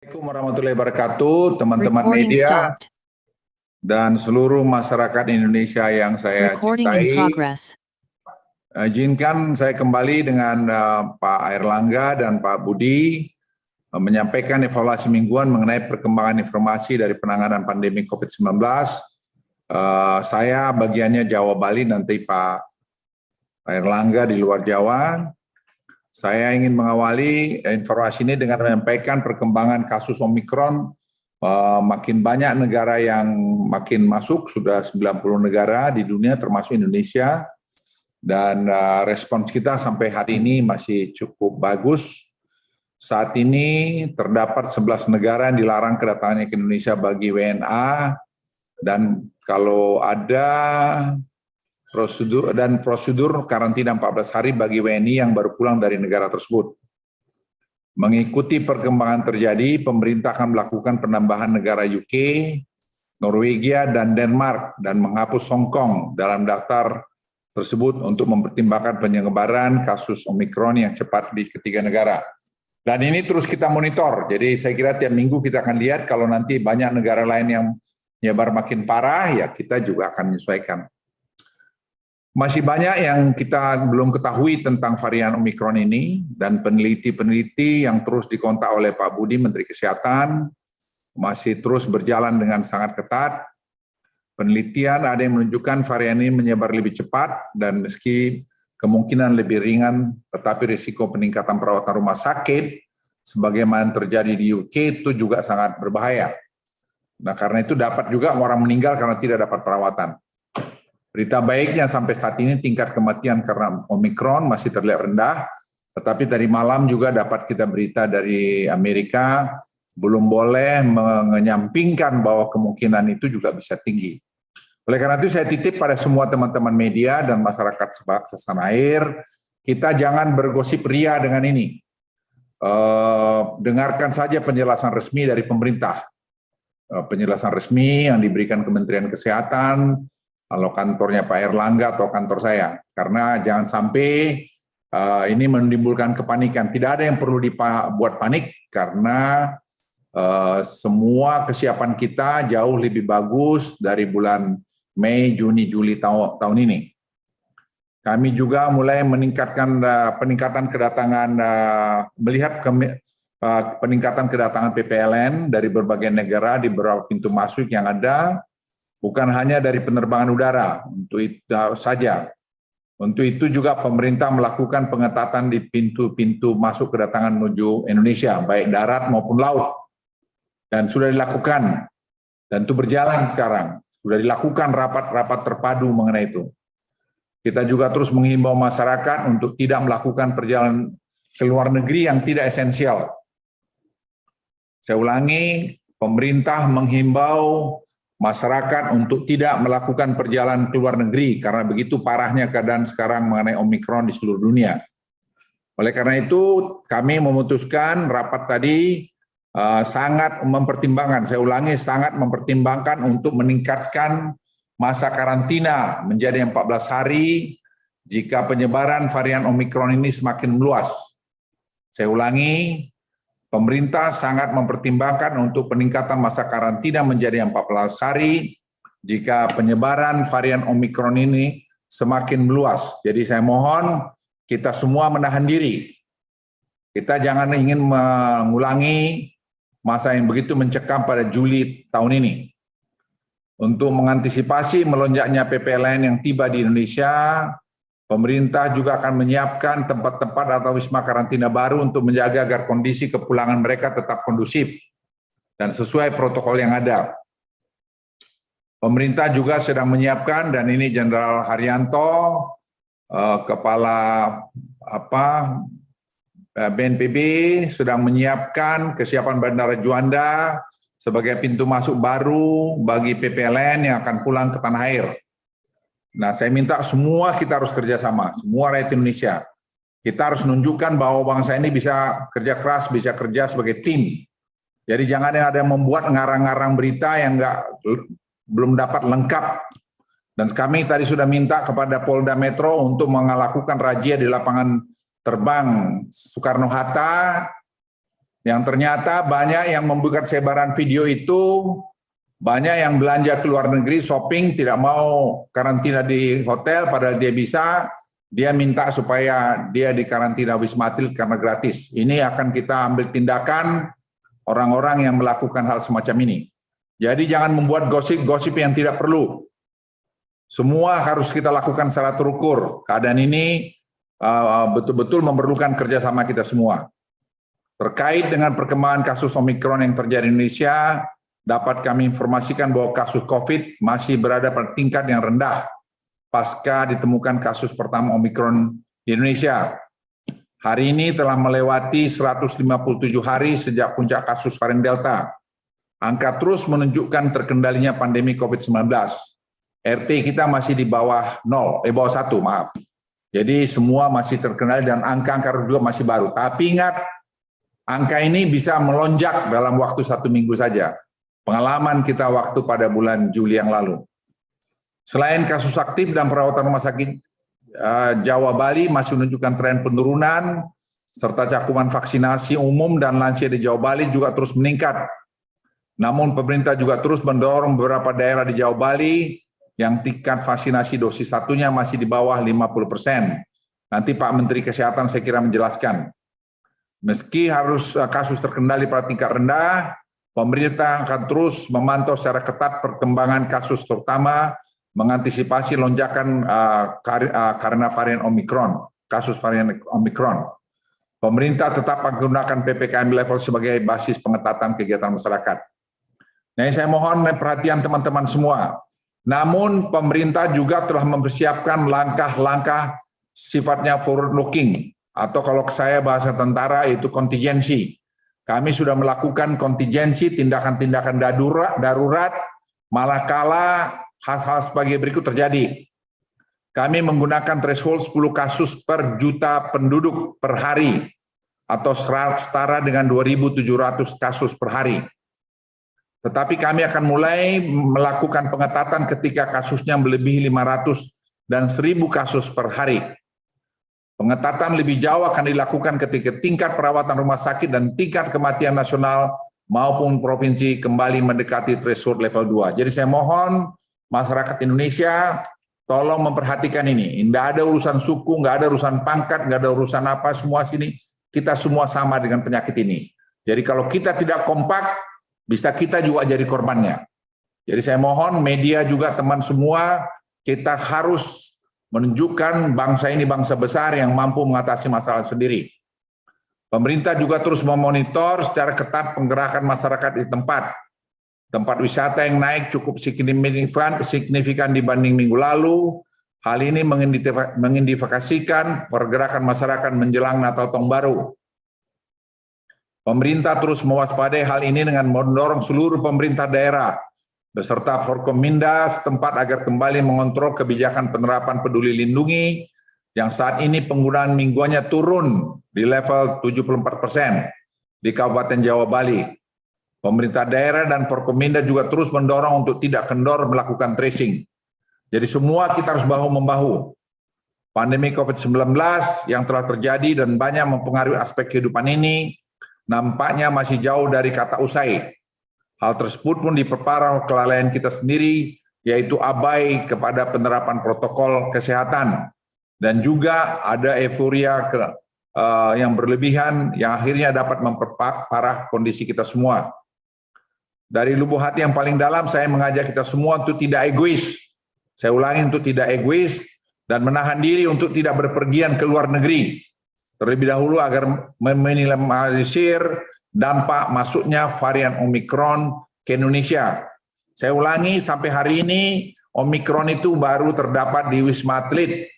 Assalamualaikum warahmatullahi wabarakatuh, teman-teman Recording media stopped. dan seluruh masyarakat Indonesia yang saya Recording in cintai. progress. Izinkan saya kembali dengan Pak Airlangga dan Pak Budi menyampaikan evaluasi mingguan mengenai perkembangan informasi dari penanganan pandemi COVID-19. Saya bagiannya Jawa Bali, nanti Pak Airlangga di luar Jawa. Saya ingin mengawali informasi ini dengan menyampaikan perkembangan kasus Omikron. Makin banyak negara yang makin masuk, sudah 90 negara di dunia termasuk Indonesia. Dan respons kita sampai hari ini masih cukup bagus. Saat ini terdapat 11 negara yang dilarang kedatangannya ke Indonesia bagi WNA. Dan kalau ada prosedur karantina 14 hari bagi WNI yang baru pulang dari negara tersebut. Mengikuti perkembangan terjadi, pemerintah akan melakukan penambahan negara UK, Norwegia, dan Denmark, dan menghapus Hong Kong dalam daftar tersebut untuk mempertimbangkan penyebaran kasus Omikron yang cepat di ketiga negara. Dan ini terus kita monitor, jadi saya kira tiap minggu kita akan lihat kalau nanti banyak negara lain yang menyebar makin parah, ya kita juga akan menyesuaikan. Masih banyak yang kita belum ketahui tentang varian Omikron ini, dan peneliti-peneliti yang terus dikontak oleh Pak Budi, Menteri Kesehatan, masih terus berjalan dengan sangat ketat. Penelitian ada yang menunjukkan varian ini menyebar lebih cepat, dan meski kemungkinan lebih ringan, tetapi risiko peningkatan perawatan rumah sakit, sebagaimana terjadi di UK, itu juga sangat berbahaya. Nah, karena itu dapat juga orang meninggal karena tidak dapat perawatan. Berita baiknya sampai saat ini tingkat kematian karena Omikron masih terlihat rendah, tetapi tadi malam juga dapat kita berita dari Amerika, belum boleh menyampingkan bahwa kemungkinan itu juga bisa tinggi. Oleh karena itu saya titip pada semua teman-teman media dan masyarakat setanah air, kita jangan bergosip ria dengan ini. Dengarkan saja penjelasan resmi dari pemerintah. Penjelasan resmi yang diberikan Kementerian Kesehatan, kalau kantornya Pak Airlangga atau kantor saya, karena jangan sampai ini menimbulkan kepanikan. Tidak ada yang perlu dibuat panik, karena semua kesiapan kita jauh lebih bagus dari bulan Mei, Juni, Juli tahun ini. Kami juga mulai meningkatkan peningkatan kedatangan, melihat peningkatan kedatangan PPLN dari berbagai negara di beberapa pintu masuk yang ada, bukan hanya dari penerbangan udara, untuk itu saja. Untuk itu juga pemerintah melakukan pengetatan di pintu-pintu masuk kedatangan menuju Indonesia, baik darat maupun laut. Dan sudah dilakukan, dan itu berjalan sekarang. Sudah dilakukan rapat-rapat terpadu mengenai itu. Kita juga terus menghimbau masyarakat untuk tidak melakukan perjalanan ke luar negeri yang tidak esensial. Saya ulangi, pemerintah menghimbau masyarakat untuk tidak melakukan perjalanan ke luar negeri karena begitu parahnya keadaan sekarang mengenai Omikron di seluruh dunia. Oleh karena itu kami memutuskan rapat tadi sangat mempertimbangkan, saya ulangi sangat mempertimbangkan untuk meningkatkan masa karantina menjadi 14 hari jika penyebaran varian Omikron ini semakin meluas. Saya ulangi, pemerintah sangat mempertimbangkan untuk peningkatan masa karantina menjadi 14 hari jika penyebaran varian Omikron ini semakin meluas. Jadi saya mohon kita semua menahan diri. Kita jangan ingin mengulangi masa yang begitu mencekam pada Juli tahun ini. Untuk mengantisipasi melonjaknya PPLN yang tiba di Indonesia, pemerintah juga akan menyiapkan tempat-tempat atau wisma karantina baru untuk menjaga agar kondisi kepulangan mereka tetap kondusif dan sesuai protokol yang ada. Pemerintah juga sedang menyiapkan, dan ini Jenderal Haryanto, Kepala BNPB, sedang menyiapkan kesiapan Bandara Juanda sebagai pintu masuk baru bagi PPLN yang akan pulang ke tanah air. Nah, saya minta semua kita harus kerjasama, semua rakyat Indonesia. Kita harus menunjukkan bahwa bangsa ini bisa kerja keras, bisa kerja sebagai tim. Jadi jangan ada yang membuat ngarang-ngarang berita yang belum dapat lengkap. Dan kami tadi sudah minta kepada Polda Metro untuk melakukan razia di lapangan terbang Soekarno-Hatta Yang ternyata banyak yang membuat sebaran video itu, banyak yang belanja ke luar negeri, shopping, tidak mau karantina di hotel, padahal dia bisa, dia minta supaya dia di karantina Wisma Atlet karena gratis. Ini akan kita ambil tindakan orang-orang yang melakukan hal semacam ini. Jadi jangan membuat gosip-gosip yang tidak perlu. Semua harus kita lakukan secara terukur. Keadaan ini betul-betul memerlukan kerjasama kita semua. Terkait dengan perkembangan kasus Omikron yang terjadi di Indonesia, dapat kami informasikan bahwa kasus COVID masih berada pada tingkat yang rendah pasca ditemukan kasus pertama Omikron di Indonesia. Hari ini telah melewati 157 hari sejak puncak kasus varian Delta. Angka terus menunjukkan terkendalinya pandemi COVID-19. RT kita masih di bawah 0, bawah 1, maaf. Jadi semua masih terkendali dan angka-angka juga masih baru. Tapi ingat, angka ini bisa melonjak dalam waktu 1 minggu saja. Pengalaman kita waktu pada bulan Juli yang lalu. Selain kasus aktif dan perawatan rumah sakit, Jawa Bali masih menunjukkan tren penurunan, serta cakupan vaksinasi umum dan lansia di Jawa Bali juga terus meningkat. Namun pemerintah juga terus mendorong beberapa daerah di Jawa Bali yang tingkat vaksinasi dosis satunya masih di bawah 50%. Nanti Pak Menteri Kesehatan saya kira menjelaskan. Meski harus kasus terkendali pada tingkat rendah, pemerintah akan terus memantau secara ketat perkembangan kasus, terutama mengantisipasi lonjakan karena varian Omikron, kasus varian Omikron. Pemerintah tetap menggunakan PPKM level sebagai basis pengetatan kegiatan masyarakat. Nah, saya mohon perhatian teman-teman semua. Namun pemerintah juga telah mempersiapkan langkah-langkah sifatnya forward looking, atau kalau saya bahasa tentara itu kontingensi. Kami sudah melakukan kontingensi, tindakan-tindakan darurat, malakala hal-hal sebagai berikut terjadi. Kami menggunakan threshold 10 kasus per juta penduduk per hari, atau setara dengan 2.700 kasus per hari. Tetapi kami akan mulai melakukan pengetatan ketika kasusnya melebihi 500 dan 1.000 kasus per hari. Pengetatan lebih jauh akan dilakukan ketika tingkat perawatan rumah sakit dan tingkat kematian nasional maupun provinsi kembali mendekati threshold level 2. Jadi saya mohon masyarakat Indonesia tolong memperhatikan ini. Tidak ada urusan suku, nggak ada urusan pangkat, nggak ada urusan apa, semua sini kita semua sama dengan penyakit ini. Jadi kalau kita tidak kompak, bisa kita juga jadi korbannya. Jadi saya mohon media juga teman semua, kita harus menunjukkan bangsa ini bangsa besar yang mampu mengatasi masalah sendiri. Pemerintah juga terus memonitor secara ketat penggerakan masyarakat di tempat. Tempat wisata yang naik cukup signifikan dibanding minggu lalu. Hal ini mengindikasikan pergerakan masyarakat menjelang Natal Tahun Baru. Pemerintah terus mewaspadai hal ini dengan mendorong seluruh pemerintah daerah beserta Forkominda setempat agar kembali mengontrol kebijakan penerapan Peduli Lindungi yang saat ini penggunaan mingguannya turun di level 74% di Kabupaten Jawa Bali. Pemerintah daerah dan Forkominda juga terus mendorong untuk tidak kendor melakukan tracing. Jadi semua kita harus bahu-membahu. Pandemi COVID-19 yang telah terjadi dan banyak mempengaruhi aspek kehidupan ini nampaknya masih jauh dari kata usai. Hal tersebut pun diperparah kelalaian kita sendiri, yaitu abai kepada penerapan protokol kesehatan. Dan juga ada euforia yang berlebihan yang akhirnya dapat memperparah kondisi kita semua. Dari lubuk hati yang paling dalam, saya mengajak kita semua untuk tidak egois. Saya ulangi, untuk tidak egois dan menahan diri untuk tidak berpergian ke luar negeri. Terlebih dahulu agar meminimalisir dampak masuknya varian Omikron ke Indonesia. Saya ulangi, sampai hari ini Omikron itu baru terdapat di Wisma Atlet.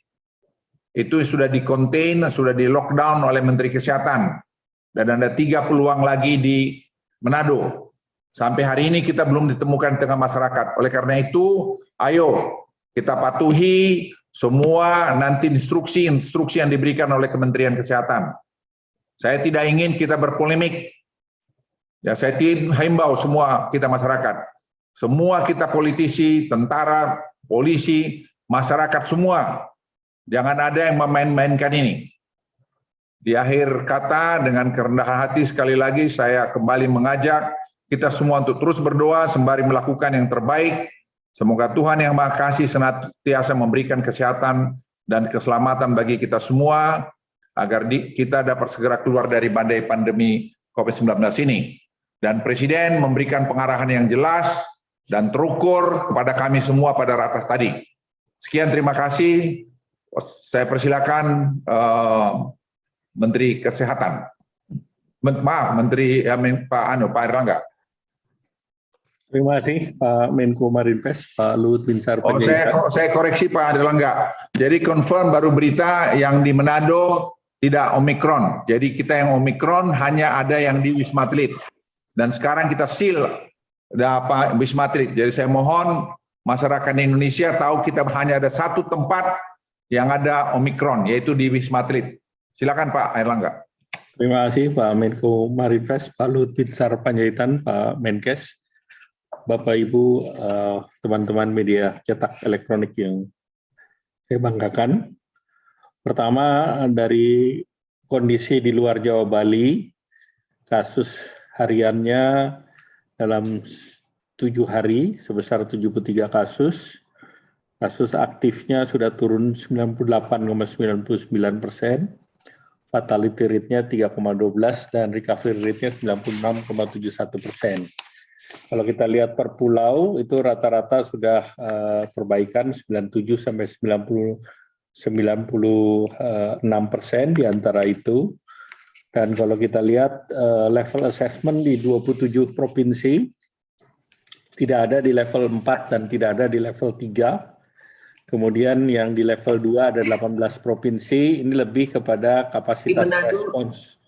Itu sudah di-contain, sudah di-lockdown oleh Menteri Kesehatan. Dan ada 3 peluang lagi di Manado. Sampai hari ini kita belum ditemukan di tengah masyarakat. Oleh karena itu, ayo kita patuhi semua nanti instruksi yang diberikan oleh Kementerian Kesehatan. Saya tidak ingin kita berpolemik. Ya, saya himbau semua kita masyarakat. Semua kita politisi, tentara, polisi, masyarakat semua. Jangan ada yang memain-mainkan ini. Di akhir kata, dengan kerendahan hati sekali lagi saya kembali mengajak kita semua untuk terus berdoa sembari melakukan yang terbaik. Semoga Tuhan Yang Maha Kasih senantiasa memberikan kesehatan dan keselamatan bagi kita semua, agar kita dapat segera keluar dari badai pandemi COVID-19 ini. Dan Presiden memberikan pengarahan yang jelas dan terukur kepada kami semua pada ratas tadi. Sekian, terima kasih. Saya persilakan Menteri Kesehatan. Menteri Pak Airlangga. Terima kasih Pak Menko Marinvest, Pak Luhut Binsar Panjaitan. Saya koreksi Pak Airlangga. Jadi confirm baru berita yang di Manado tidak Omikron. Jadi kita yang Omikron hanya ada yang di Wisma Atlet. Dan sekarang kita seal Wisma Atlet. Jadi saya mohon masyarakat Indonesia tahu kita hanya ada satu tempat yang ada Omikron, yaitu di Wisma Atlet. Silakan Pak Airlangga. Terima kasih Pak Menko Marinvest, Pak Luhut Binsar Panjaitan, Pak Menkes, Bapak Ibu, teman-teman media cetak elektronik yang saya banggakan. Pertama, dari kondisi di luar Jawa Bali, kasus hariannya dalam 7 hari sebesar 73 kasus. Kasus aktifnya sudah turun 98,99%. Fatality rate-nya 3,12 dan recovery rate-nya 96,71%. Kalau kita lihat per pulau, itu rata-rata sudah perbaikan 97 sampai 96% di antara itu. Dan kalau kita lihat level assessment di 27 provinsi, tidak ada di level 4 dan tidak ada di level 3. Kemudian yang di level 2 ada 18 provinsi, ini lebih kepada kapasitas respons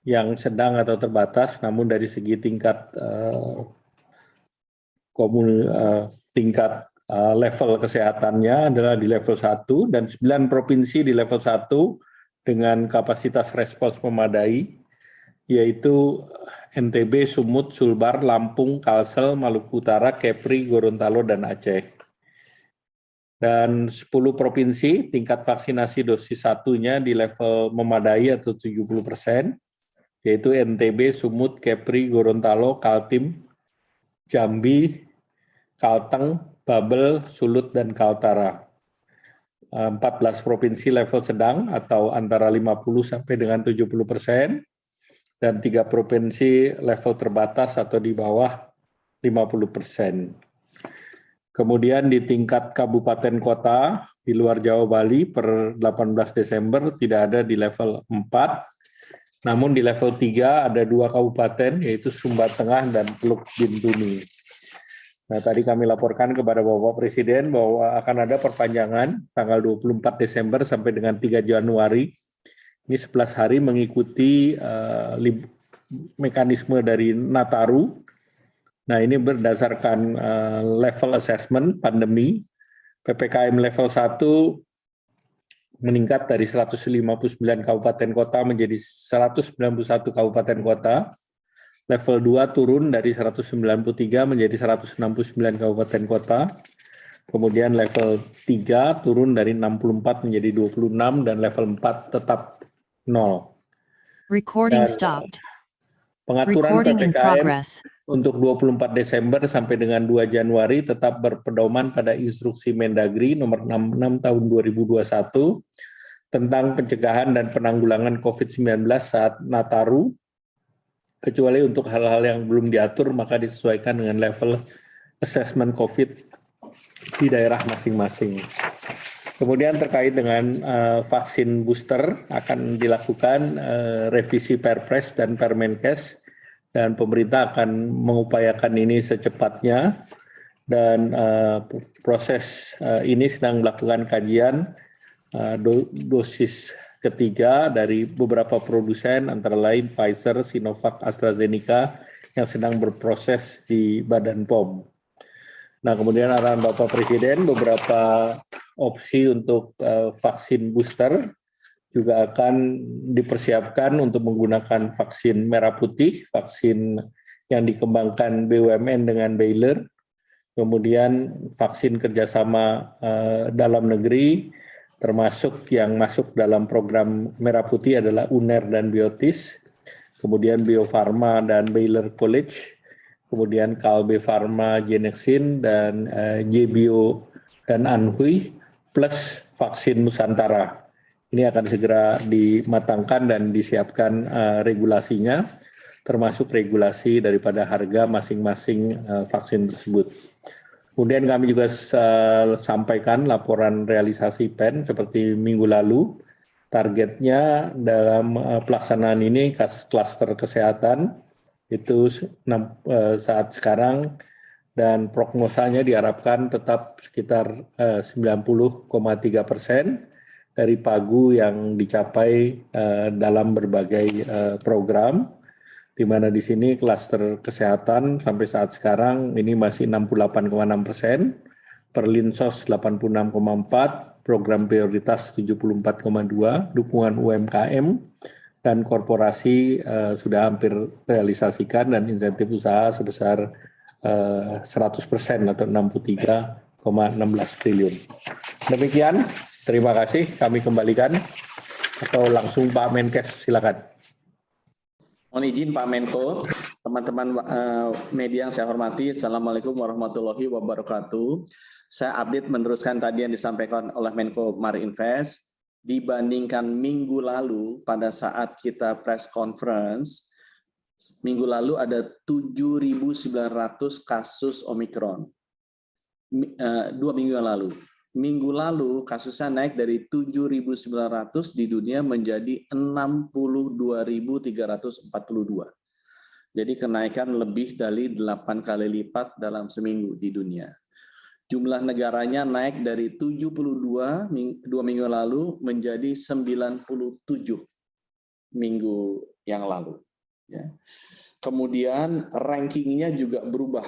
yang sedang atau terbatas, namun dari segi tingkat level kesehatannya adalah di level 1 dan 9 provinsi di level 1 dengan kapasitas respons memadai, yaitu NTB, Sumut, Sulbar, Lampung, Kalsel, Maluku Utara, Kepri, Gorontalo, dan Aceh. Dan 10 provinsi tingkat vaksinasi dosis satunya di level memadai atau 70%, yaitu NTB, Sumut, Kepri, Gorontalo, Kaltim, Jambi, Kalteng, Babel, Sulut, dan Kaltara. 14 provinsi level sedang atau antara 50 sampai dengan 70%, dan 3 provinsi level terbatas atau di bawah 50%. Kemudian di tingkat kabupaten kota di luar Jawa Bali per 18 Desember tidak ada di level 4, namun di level 3 ada 2 kabupaten yaitu Sumba Tengah dan Teluk Bintuni. Nah, tadi kami laporkan kepada Bapak Presiden bahwa akan ada perpanjangan tanggal 24 Desember sampai dengan 3 Januari. Ini 11 hari mengikuti mekanisme dari Nataru. Nah, ini berdasarkan level assessment pandemi. PPKM level 1 meningkat dari 159 kabupaten kota menjadi 191 kabupaten kota. Level 2 turun dari 193 menjadi 169 kabupaten kota. Kemudian level 3 turun dari 64 menjadi 26 dan level 4 tetap 0. Recording stopped. Pengaturan Recording in PPKM progress. untuk 24 Desember sampai dengan 2 Januari tetap berpedoman pada Instruksi Mendagri nomor 66 tahun 2021 tentang pencegahan dan penanggulangan COVID-19 saat Nataru, kecuali untuk hal-hal yang belum diatur maka disesuaikan dengan level assessment COVID di daerah masing-masing. Kemudian terkait dengan vaksin booster akan dilakukan revisi Perpres dan Permenkes, dan pemerintah akan mengupayakan ini secepatnya, dan proses ini sedang melakukan kajian dosis ketiga dari beberapa produsen antara lain Pfizer, Sinovac, AstraZeneca yang sedang berproses di Badan POM. Nah, kemudian arahan Bapak Presiden beberapa opsi untuk vaksin booster juga akan dipersiapkan untuk menggunakan vaksin merah putih, vaksin yang dikembangkan BUMN dengan Baylor, kemudian vaksin kerjasama dalam negeri, termasuk yang masuk dalam program Merah Putih adalah UNER dan Biotis, kemudian Bio Farma dan Baylor College, kemudian Kalbe Farma, Genexin, dan JBio dan Anhui, plus vaksin Nusantara. Ini akan segera dimatangkan dan disiapkan regulasinya, termasuk regulasi daripada harga masing-masing vaksin tersebut. Kemudian kami juga sampaikan laporan realisasi PEN seperti minggu lalu. Targetnya dalam pelaksanaan ini klaster kesehatan itu saat sekarang dan prognosanya diharapkan tetap sekitar 90,3% dari pagu yang dicapai dalam berbagai program, di mana di sini klaster kesehatan sampai saat sekarang ini masih 68,6%, Perlinsos 86,4%, program prioritas 74,2%, dukungan UMKM dan korporasi sudah hampir realisasikan dan insentif usaha sebesar 100% atau 63,16 triliun. Demikian, terima kasih. Kami kembalikan atau langsung Pak Menkes, silakan. Mohon izin Pak Menko, teman-teman media yang saya hormati, Assalamualaikum warahmatullahi wabarakatuh. Saya update meneruskan tadi yang disampaikan oleh Menko Marinvest. Dibandingkan minggu lalu pada saat kita press conference, minggu lalu ada 7.900 kasus Omikron. 2 minggu yang lalu. Minggu lalu kasusnya naik dari 7.900 di dunia menjadi 62.342. Jadi kenaikan lebih dari 8 kali lipat dalam seminggu di dunia. Jumlah negaranya naik dari 72 2 minggu lalu menjadi 97 minggu yang lalu. Ya. Kemudian rankingnya juga berubah.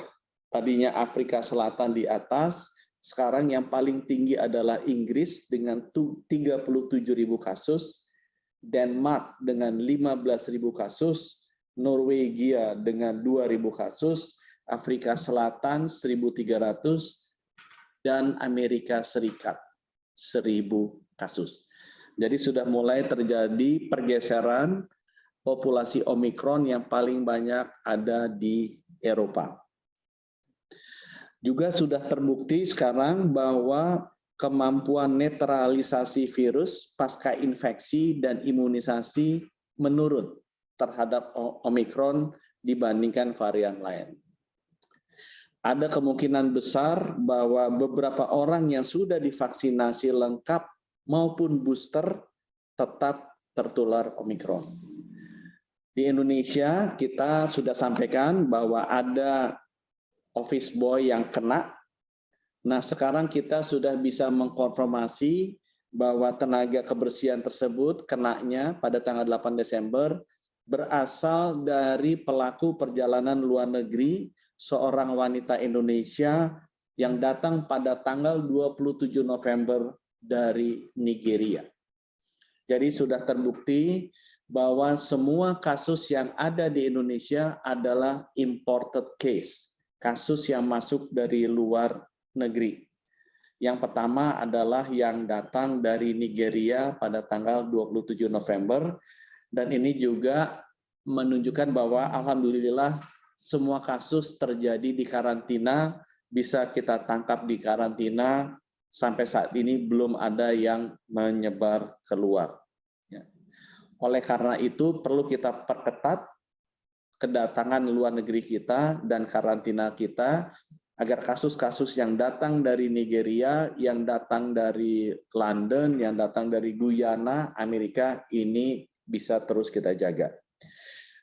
Tadinya Afrika Selatan di atas, sekarang yang paling tinggi adalah Inggris dengan 37.000 kasus, Denmark dengan 15.000 kasus, Norwegia dengan 2.000 kasus, Afrika Selatan 1.300, dan Amerika Serikat 1.000 kasus. Jadi sudah mulai terjadi pergeseran populasi Omikron yang paling banyak ada di Eropa. Juga sudah terbukti sekarang bahwa kemampuan netralisasi virus pasca infeksi dan imunisasi menurun terhadap Omikron dibandingkan varian lain. Ada kemungkinan besar bahwa beberapa orang yang sudah divaksinasi lengkap maupun booster tetap tertular Omikron. Di Indonesia kita sudah sampaikan bahwa ada office boy yang kena. Nah, sekarang kita sudah bisa mengkonfirmasi bahwa tenaga kebersihan tersebut kenanya pada tanggal 8 Desember berasal dari pelaku perjalanan luar negeri, seorang wanita Indonesia yang datang pada tanggal 27 November dari Nigeria. Jadi sudah terbukti bahwa semua kasus yang ada di Indonesia adalah imported case, kasus yang masuk dari luar negeri. Yang pertama adalah yang datang dari Nigeria pada tanggal 27 November, dan ini juga menunjukkan bahwa alhamdulillah semua kasus terjadi di karantina, bisa kita tangkap di karantina, sampai saat ini belum ada yang menyebar keluar. Oleh karena itu perlu kita perketat kedatangan luar negeri kita dan karantina kita agar kasus-kasus yang datang dari Nigeria, yang datang dari London, yang datang dari Guyana, Amerika ini bisa terus kita jaga.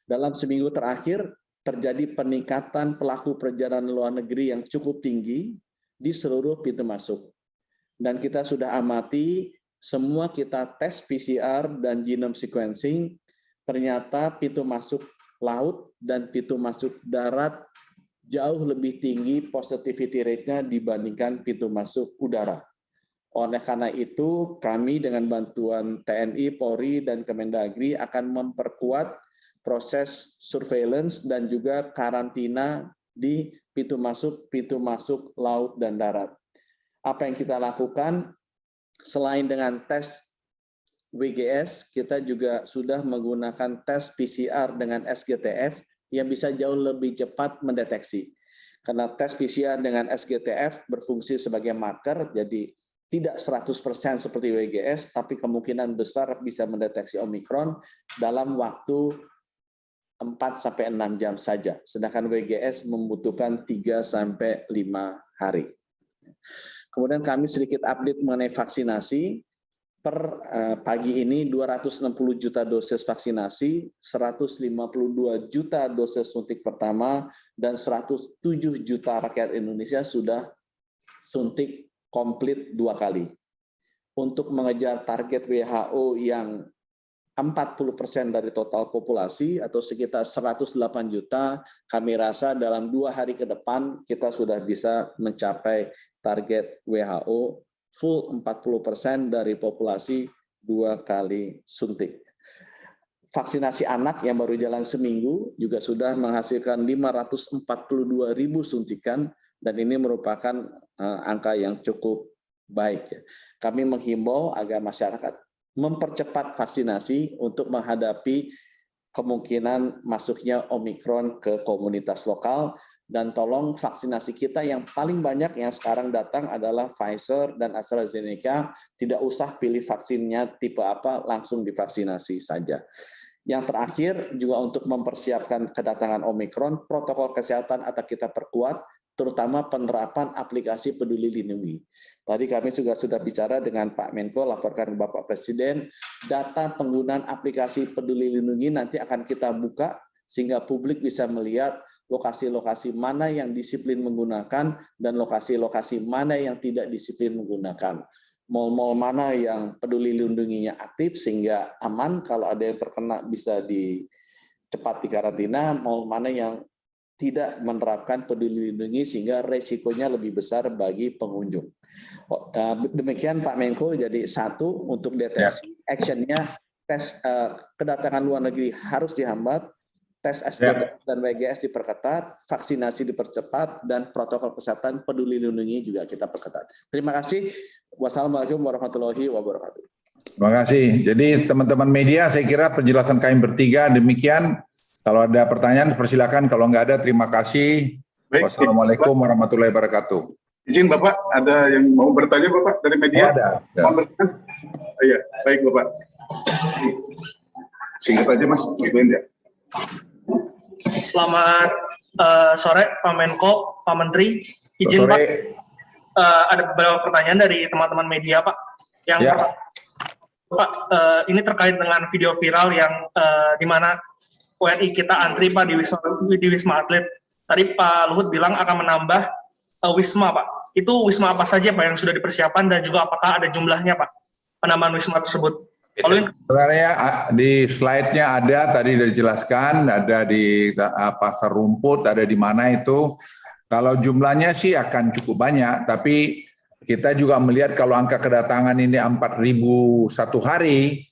Dalam seminggu terakhir terjadi peningkatan pelaku perjalanan luar negeri yang cukup tinggi di seluruh pintu masuk. Dan kita sudah amati semua kita tes PCR dan genome sequencing, ternyata pintu masuk laut dan pintu masuk darat jauh lebih tinggi positivity rate-nya dibandingkan pintu masuk udara. Oleh karena itu, kami dengan bantuan TNI, Polri, dan Kemendagri akan memperkuat proses surveillance dan juga karantina di pintu masuk laut dan darat. Apa yang kita lakukan? selain dengan tes WGS, kita juga sudah menggunakan tes PCR dengan SGTF yang bisa jauh lebih cepat mendeteksi. Karena tes PCR dengan SGTF berfungsi sebagai marker, jadi tidak 100% seperti WGS, tapi kemungkinan besar bisa mendeteksi Omikron dalam waktu 4-6 jam saja. Sedangkan WGS membutuhkan 3-5 hari. Kemudian kami sedikit update mengenai vaksinasi. Per pagi ini 260 juta dosis vaksinasi, 152 juta dosis suntik pertama, dan 107 juta rakyat Indonesia sudah suntik komplit 2 kali. Untuk mengejar target WHO yang 40% dari total populasi atau sekitar 108 juta, kami rasa dalam 2 hari ke depan kita sudah bisa mencapai target WHO full 40% dari populasi 2 kali suntik. Vaksinasi anak yang baru jalan seminggu juga sudah menghasilkan 542.000 suntikan, dan ini merupakan angka yang cukup baik. Kami menghimbau agar masyarakat mempercepat vaksinasi untuk menghadapi kemungkinan masuknya Omikron ke komunitas lokal. Dan tolong vaksinasi kita yang paling banyak yang sekarang datang adalah Pfizer dan AstraZeneca. Tidak usah pilih vaksinnya tipe apa, langsung divaksinasi saja. Yang terakhir juga untuk mempersiapkan kedatangan Omikron, protokol kesehatan akan kita perkuat, terutama penerapan aplikasi Peduli Lindungi. Tadi kami juga sudah bicara dengan Pak Menko, laporkan ke Bapak Presiden, data penggunaan aplikasi Peduli Lindungi nanti akan kita buka sehingga publik bisa melihat lokasi-lokasi mana yang disiplin menggunakan dan lokasi-lokasi mana yang tidak disiplin menggunakan. Mal-mal mana yang Peduli Lindunginya aktif sehingga aman, kalau ada yang terkena bisa cepat dikarantina, mal mana yang tidak menerapkan Peduli Lindungi sehingga resikonya lebih besar bagi pengunjung. Demikian Pak Menko, jadi 1 untuk deteksi, actionnya tes kedatangan luar negeri harus dihambat, tes SGTF dan WGS diperketat, vaksinasi dipercepat, dan protokol kesehatan Peduli Lindungi juga kita perketat. Terima kasih. Wassalamualaikum warahmatullahi wabarakatuh. Terima kasih. Jadi teman-teman media, saya kira penjelasan kami bertiga demikian. Kalau ada pertanyaan, persilakan. Kalau nggak ada, terima kasih. Baik, wassalamualaikum warahmatullahi wabarakatuh. Izin Bapak, ada yang mau bertanya Bapak dari media? Ada. Iya, baik Bapak. Singkat aja Mas Wenda. Selamat sore Pak Menko, Pak Menteri. Izin Pak, ada beberapa pertanyaan dari teman-teman media Pak. Yang pertama, Pak, ini terkait dengan video viral yang di mana WNI kita antri Pak di Wisma Atlet. Tadi Pak Luhut bilang akan menambah Wisma Pak. Itu Wisma apa saja Pak yang sudah dipersiapkan dan juga apakah ada jumlahnya Pak penambahan Wisma tersebut? Sebenarnya di slide-nya ada, tadi sudah dijelaskan, ada di Pasar Rumput, ada di mana itu. Kalau jumlahnya sih akan cukup banyak, tapi kita juga melihat kalau angka kedatangan ini 4.000 satu hari,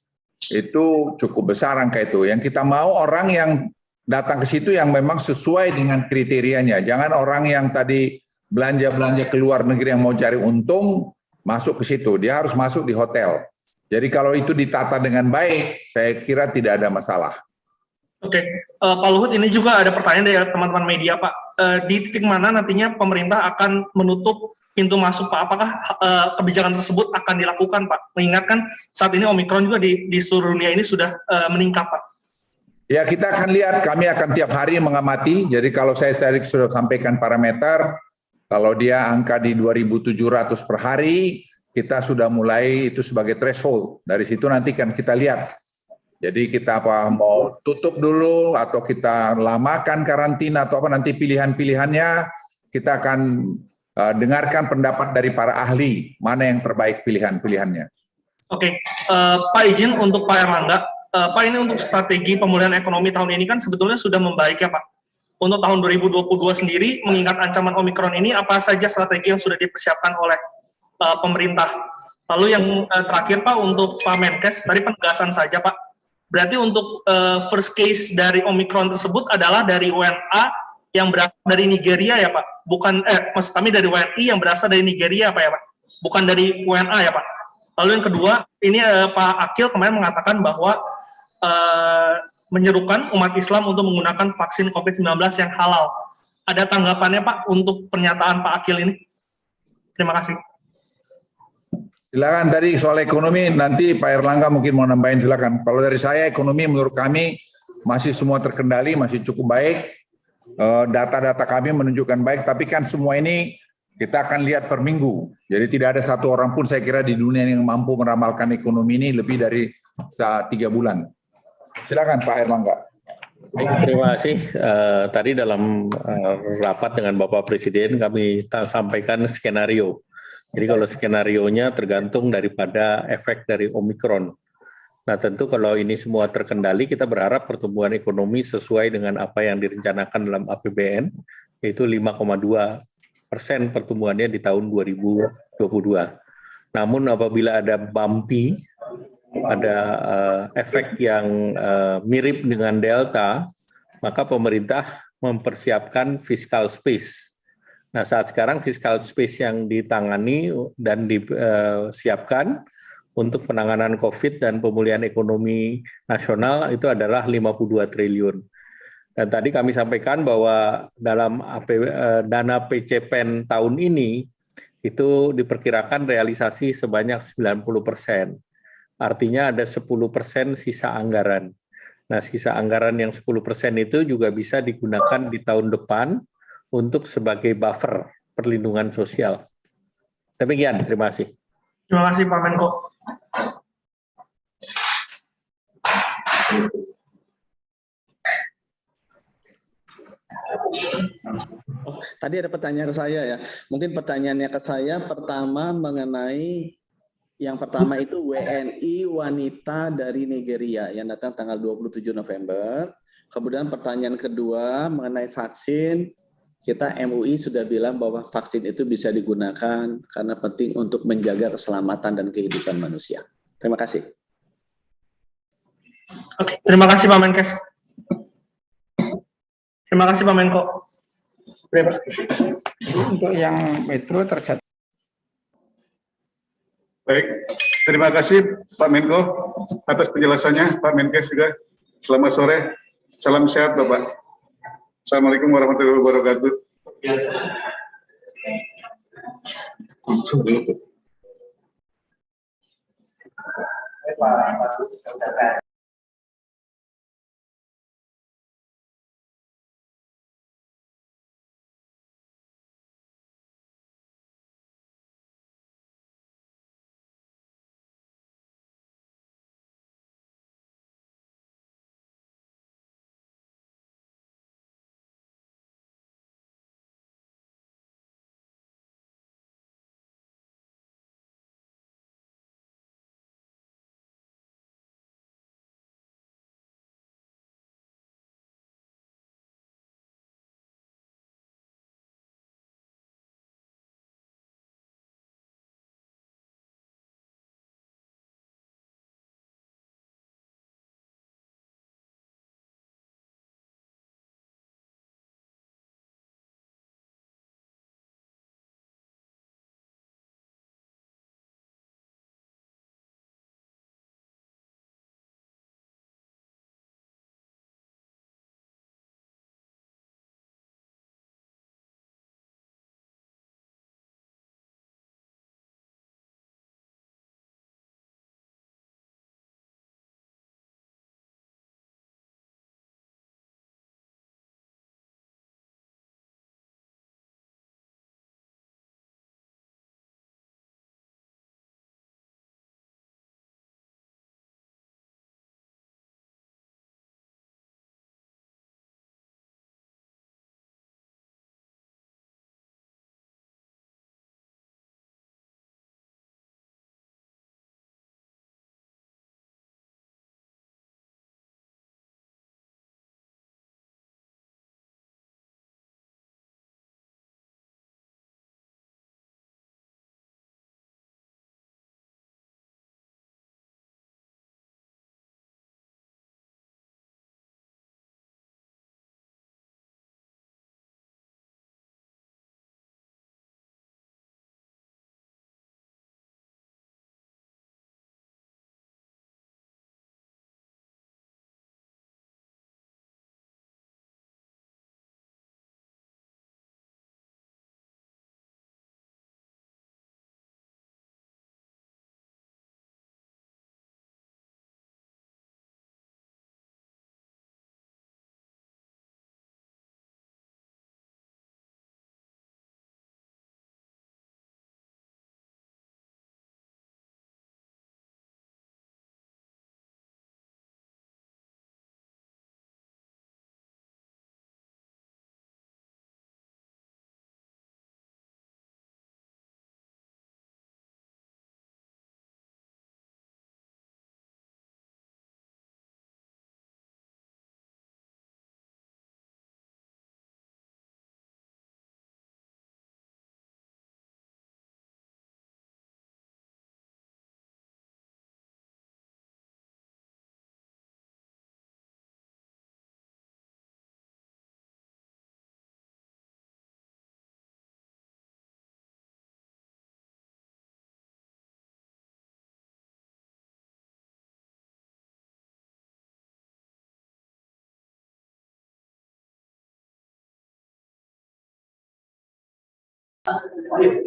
itu cukup besar angka itu. Yang kita mau orang yang datang ke situ yang memang sesuai dengan kriterianya. Jangan orang yang tadi belanja-belanja ke luar negeri yang mau cari untung, masuk ke situ. Dia harus masuk di hotel. Jadi kalau itu ditata dengan baik, saya kira tidak ada masalah. Oke, Pak Luhut, ini juga ada pertanyaan dari teman-teman media Pak. Di titik mana nantinya pemerintah akan menutup pintu masuk Pak? Apakah kebijakan tersebut akan dilakukan Pak? Mengingatkan saat ini Omikron juga di seluruh dunia ini sudah meningkat Pak. Ya, kita akan lihat, kami akan tiap hari mengamati. Jadi kalau saya tadi sudah sampaikan parameter, kalau dia angka di 2.700 per hari, kita sudah mulai itu sebagai threshold. Dari situ nanti kan kita lihat. Jadi kita apa mau tutup dulu atau kita lamakan karantina atau apa, nanti pilihan-pilihannya kita akan dengarkan pendapat dari para ahli mana yang terbaik pilihan-pilihannya. Oke, Pak izin untuk Pak Erlangga. Pak, ini untuk strategi pemulihan ekonomi tahun ini kan sebetulnya sudah membaik ya Pak. Untuk tahun 2022 sendiri, mengingat ancaman Omikron ini, apa saja strategi yang sudah dipersiapkan oleh pemerintah? Lalu yang terakhir Pak, untuk Pak Menkes, tadi penegasan saja Pak. Berarti untuk first case dari Omikron tersebut adalah dari WNA yang berasal dari Nigeria ya Pak? Bukan, maksud kami dari WNI yang berasal dari Nigeria Pak ya Pak? Bukan dari WNA ya Pak? Lalu yang kedua, ini Pak Akil kemarin mengatakan bahwa menyerukan umat Islam untuk menggunakan vaksin COVID-19 yang halal. Ada tanggapannya Pak untuk pernyataan Pak Akil ini? Terima kasih. Silakan tadi soal ekonomi, nanti Pak Erlangga mungkin mau nambahin, silakan. Kalau dari saya, ekonomi menurut kami masih semua terkendali, masih cukup baik. Data-data kami menunjukkan baik, tapi kan semua ini kita akan lihat per minggu. Jadi tidak ada satu orang pun saya kira di dunia yang mampu meramalkan ekonomi ini lebih dari 3 bulan. Silakan Pak Erlangga. Baik, terima kasih. Tadi dalam rapat dengan Bapak Presiden kami sampaikan skenario. Jadi kalau skenarionya tergantung daripada efek dari Omikron. Nah tentu kalau ini semua terkendali, kita berharap pertumbuhan ekonomi sesuai dengan apa yang direncanakan dalam APBN, yaitu 5,2% pertumbuhannya di tahun 2022. Namun apabila ada bumpy, ada efek yang mirip dengan Delta, maka pemerintah mempersiapkan fiscal space. Nah, saat sekarang fiscal space yang ditangani dan disiapkan untuk penanganan COVID dan pemulihan ekonomi nasional itu adalah 52 triliun. Dan tadi kami sampaikan bahwa dalam dana PCPEN tahun ini itu diperkirakan realisasi sebanyak 90%. Artinya ada 10% sisa anggaran. Nah, sisa anggaran yang 10% itu juga bisa digunakan di tahun depan untuk sebagai buffer perlindungan sosial. Demikian, terima kasih. Terima kasih Pak Menko. Oh, tadi ada pertanyaan ke saya ya. Mungkin pertanyaannya ke saya pertama mengenai yang pertama itu WNI wanita dari Nigeria yang datang tanggal 27 November. Kemudian pertanyaan kedua mengenai vaksin. Kita MUI sudah bilang bahwa vaksin itu bisa digunakan karena penting untuk menjaga keselamatan dan kehidupan manusia. Terima kasih. Oke, terima kasih Pak Menkes. Terima kasih Pak Menko. Untuk yang metro tercatat. Baik, terima kasih Pak Menko atas penjelasannya. Pak Menkes juga. Selamat sore. Salam sehat Bapak. Assalamualaikum warahmatullahi wabarakatuh.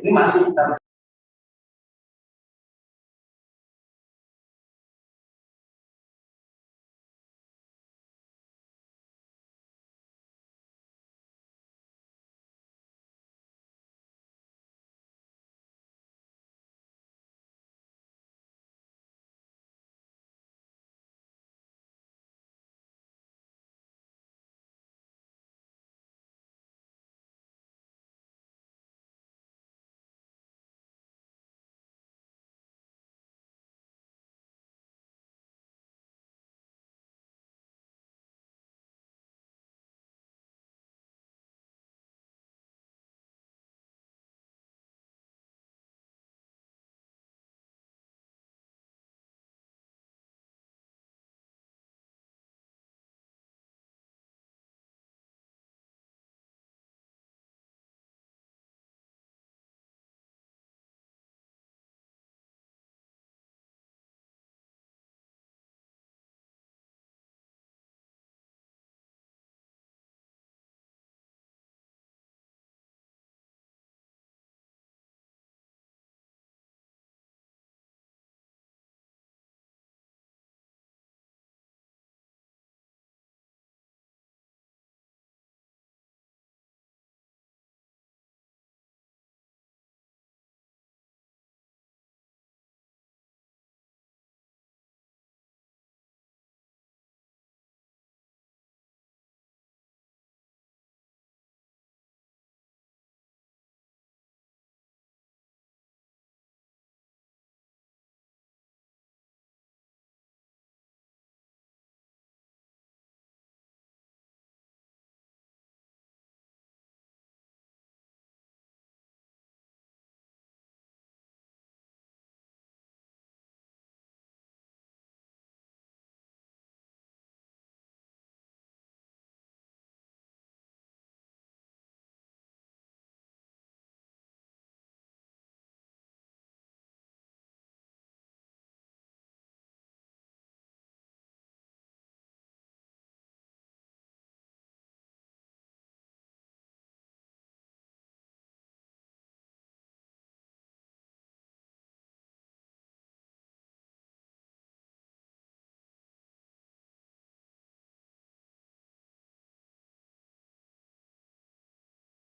Ini masuk.